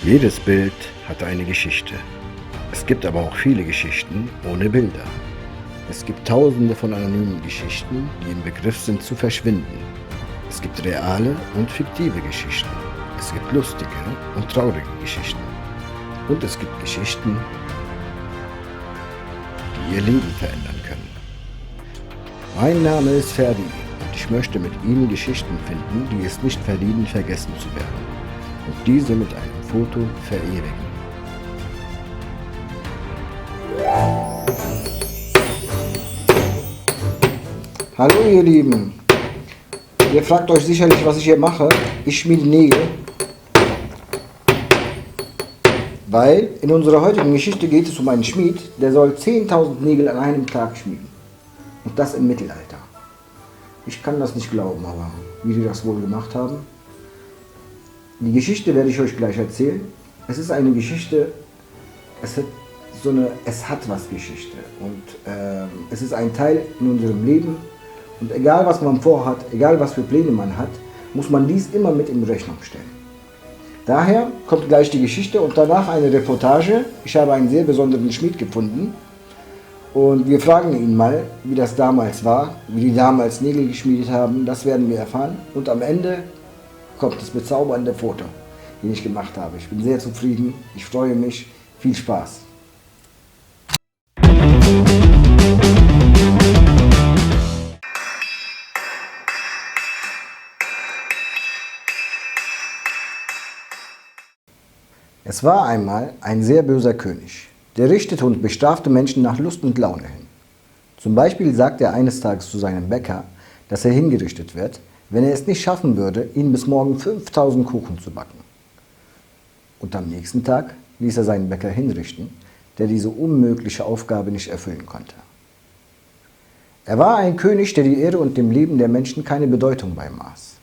Jedes Bild hat eine Geschichte. Es gibt aber auch viele Geschichten ohne Bilder. Es gibt tausende von anonymen Geschichten, die im Begriff sind zu verschwinden. Es gibt reale und fiktive Geschichten. Es gibt lustige und traurige Geschichten. Und es gibt Geschichten, die ihr Leben verändern können. Mein Name ist Ferdi und ich möchte mit Ihnen Geschichten finden, die es nicht verdienen, vergessen zu werden. Und diese mit einem Foto verewigen. Hallo ihr Lieben, ihr fragt euch sicherlich, was ich hier mache. Ich schmiede Nägel, weil in unserer heutigen Geschichte geht es um einen Schmied, der soll 10.000 Nägel an einem Tag schmieden. Und das im Mittelalter. Ich kann das nicht glauben, aber wie die das wohl gemacht haben. Die Geschichte werde ich euch gleich erzählen. Es ist eine Geschichte, es hat was Geschichte. Und es ist ein Teil in unserem Leben. Und egal was man vorhat, egal was für Pläne man hat, muss man dies immer mit in Rechnung stellen. Daher kommt gleich die Geschichte und danach eine Reportage. Ich habe einen sehr besonderen Schmied gefunden. Und wir fragen ihn mal, wie das damals war, wie die damals Nägel geschmiedet haben. Das werden wir erfahren. Und am Ende kommt das bezaubernde Foto, den ich gemacht habe. Ich bin sehr zufrieden, ich freue mich. Viel Spaß! Es war einmal ein sehr böser König, der richtete und bestrafte Menschen nach Lust und Laune hin. Zum Beispiel sagte er eines Tages zu seinem Bäcker, dass er hingerichtet wird, wenn er es nicht schaffen würde, ihn bis morgen 5000 Kuchen zu backen. Und am nächsten Tag ließ er seinen Bäcker hinrichten, der diese unmögliche Aufgabe nicht erfüllen konnte. Er war ein König, der die Ehre und dem Leben der Menschen keine Bedeutung beimaß.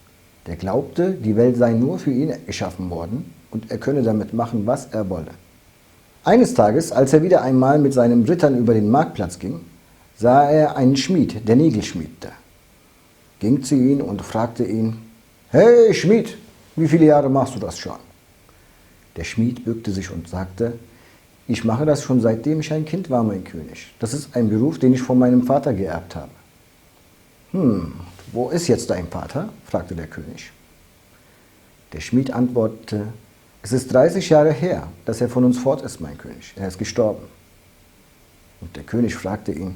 Der glaubte, die Welt sei nur für ihn geschaffen worden und er könne damit machen, was er wolle. Eines Tages, als er wieder einmal mit seinen Rittern über den Marktplatz ging, sah er einen Schmied, der Nägel schmiedte. Ging zu ihm und fragte ihn: »Hey Schmied, wie viele Jahre machst du das schon?« Der Schmied bückte sich und sagte: »Ich mache das schon seitdem ich ein Kind war, mein König. Das ist ein Beruf, den ich von meinem Vater geerbt habe.« Wo ist jetzt dein Vater?« fragte der König. Der Schmied antwortete: »Es ist 30 Jahre her, dass er von uns fort ist, mein König. Er ist gestorben.« Und der König fragte ihn: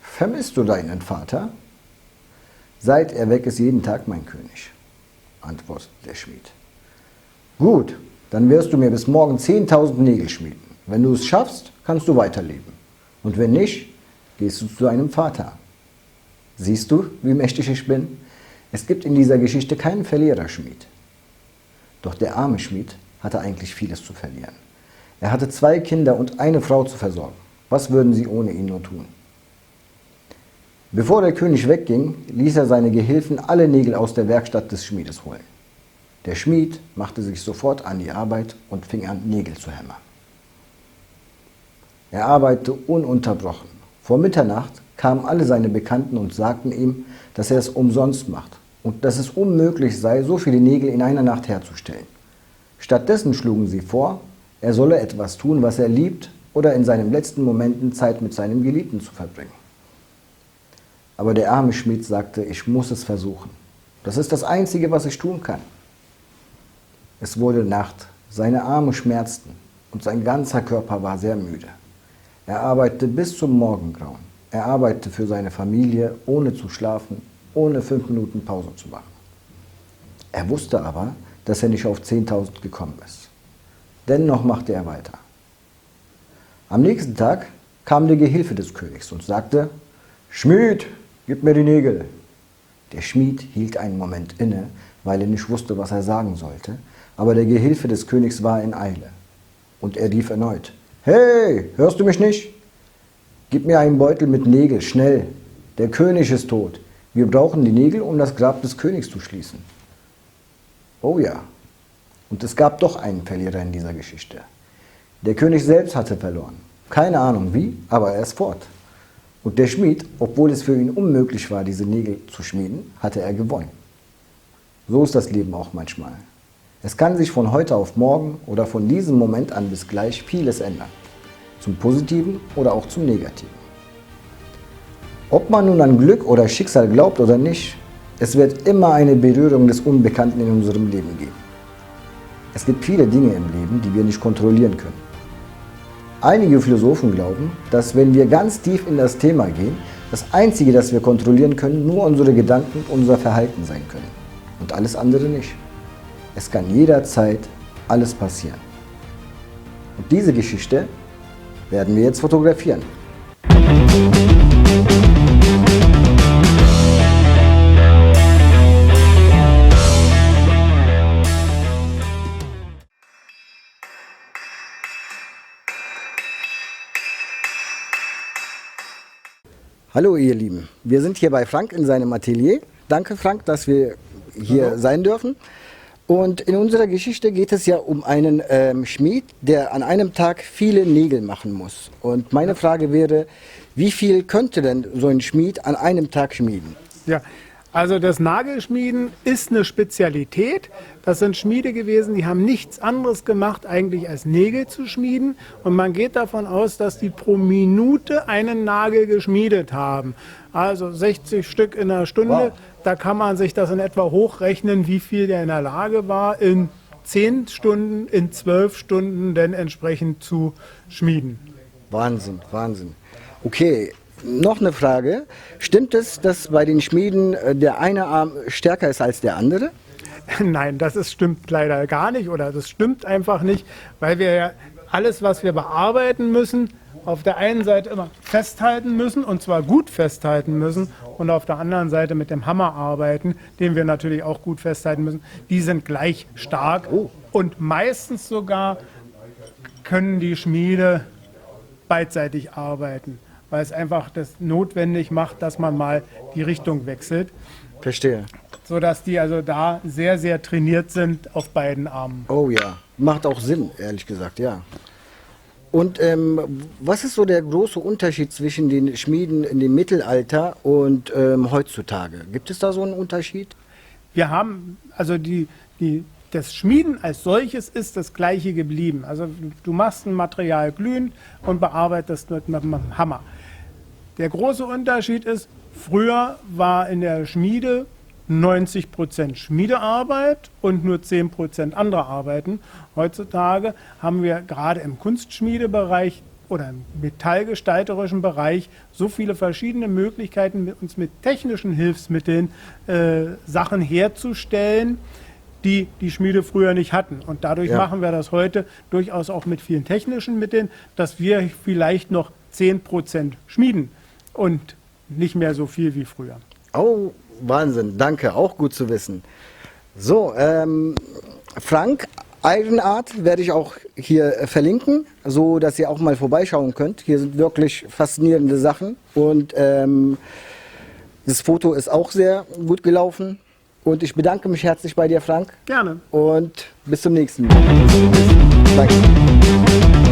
»Vermisst du deinen Vater?« »Seit er weg ist, jeden Tag, mein König«, antwortete der Schmied. »Gut, dann wirst du mir bis morgen 10.000 Nägel schmieden. Wenn du es schaffst, kannst du weiterleben. Und wenn nicht, gehst du zu deinem Vater.« Siehst du, wie mächtig ich bin? Es gibt in dieser Geschichte keinen Verliererschmied. Doch der arme Schmied hatte eigentlich vieles zu verlieren. Er hatte 2 Kinder und eine Frau zu versorgen. Was würden sie ohne ihn nur tun? Bevor der König wegging, ließ er seine Gehilfen alle Nägel aus der Werkstatt des Schmiedes holen. Der Schmied machte sich sofort an die Arbeit und fing an, Nägel zu hämmern. Er arbeitete ununterbrochen. Vor Mitternacht kamen alle seine Bekannten und sagten ihm, dass er es umsonst macht und dass es unmöglich sei, so viele Nägel in einer Nacht herzustellen. Stattdessen schlugen sie vor, er solle etwas tun, was er liebt, oder in seinen letzten Momenten Zeit mit seinem Geliebten zu verbringen. Aber der arme Schmied sagte: »Ich muss es versuchen. Das ist das Einzige, was ich tun kann.« Es wurde Nacht, seine Arme schmerzten und sein ganzer Körper war sehr müde. Er arbeitete bis zum Morgengrauen. Er arbeitete für seine Familie, ohne zu schlafen, ohne 5 Minuten Pause zu machen. Er wusste aber, dass er nicht auf 10.000 gekommen ist. Dennoch machte er weiter. Am nächsten Tag kam der Gehilfe des Königs und sagte: »Schmied, gib mir die Nägel.« Der Schmied hielt einen Moment inne, weil er nicht wusste, was er sagen sollte, aber der Gehilfe des Königs war in Eile. Und er rief erneut: »Hey, hörst du mich nicht? Gib mir einen Beutel mit Nägel, schnell! Der König ist tot. Wir brauchen die Nägel, um das Grab des Königs zu schließen.« Oh ja, und es gab doch einen Verlierer in dieser Geschichte. Der König selbst hatte verloren. Keine Ahnung wie, aber er ist fort. Und der Schmied, obwohl es für ihn unmöglich war, diese Nägel zu schmieden, hatte er gewonnen. So ist das Leben auch manchmal. Es kann sich von heute auf morgen oder von diesem Moment an bis gleich vieles ändern. Zum Positiven oder auch zum Negativen. Ob man nun an Glück oder Schicksal glaubt oder nicht, es wird immer eine Berührung des Unbekannten in unserem Leben geben. Es gibt viele Dinge im Leben, die wir nicht kontrollieren können. Einige Philosophen glauben, dass wenn wir ganz tief in das Thema gehen, das Einzige, das wir kontrollieren können, nur unsere Gedanken und unser Verhalten sein können. Und alles andere nicht. Es kann jederzeit alles passieren. Und diese Geschichte werden wir jetzt fotografieren. Hallo ihr Lieben, wir sind hier bei Frank in seinem Atelier. Danke Frank, dass wir hier sein dürfen. Und in unserer Geschichte geht es ja um einen Schmied, der an einem Tag viele Nägel machen muss. Und meine Frage wäre, wie viel könnte denn so ein Schmied an einem Tag schmieden? Ja, also das Nagelschmieden ist eine Spezialität. Das sind Schmiede gewesen, die haben nichts anderes gemacht eigentlich als Nägel zu schmieden. Und man geht davon aus, dass die pro Minute einen Nagel geschmiedet haben. Also 60 Stück in einer Stunde. Wow. Da kann man sich das in etwa hochrechnen, wie viel der in der Lage war, in 10 Stunden, in 12 Stunden denn entsprechend zu schmieden. Wahnsinn, Wahnsinn. Okay, noch eine Frage. Stimmt es, dass bei den Schmieden der eine Arm stärker ist als der andere? Nein, stimmt leider gar nicht oder das stimmt einfach nicht, weil wir ja alles, was wir bearbeiten müssen, auf der einen Seite immer festhalten müssen und zwar gut festhalten müssen und auf der anderen Seite mit dem Hammer arbeiten, den wir natürlich auch gut festhalten müssen. Die sind gleich stark und meistens sogar können die Schmiede beidseitig arbeiten, weil es einfach das notwendig macht, dass man mal die Richtung wechselt. Verstehe. Sodass die also da sehr, sehr trainiert sind auf beiden Armen. Oh ja, macht auch Sinn, ehrlich gesagt, ja. Und was ist so der große Unterschied zwischen den Schmieden in dem Mittelalter und heutzutage? Gibt es da so einen Unterschied? Wir haben, also das Schmieden als solches ist das gleiche geblieben. Also du machst ein Material glühend und bearbeitest mit einem Hammer. Der große Unterschied ist, früher war in der Schmiede 90% Schmiedearbeit und nur 10% andere Arbeiten. Heutzutage haben wir gerade im Kunstschmiedebereich oder im metallgestalterischen Bereich so viele verschiedene Möglichkeiten, uns mit technischen Hilfsmitteln Sachen herzustellen, die die Schmiede früher nicht hatten. Und dadurch machen wir das heute durchaus auch mit vielen technischen Mitteln, dass wir vielleicht noch 10% schmieden und nicht mehr so viel wie früher. Oh, Wahnsinn, danke, auch gut zu wissen. So, Frank, Iron Art werde ich auch hier verlinken, so dass ihr auch mal vorbeischauen könnt. Hier sind wirklich faszinierende Sachen und das Foto ist auch sehr gut gelaufen. Und ich bedanke mich herzlich bei dir, Frank. Gerne. Und bis zum nächsten Mal. Danke.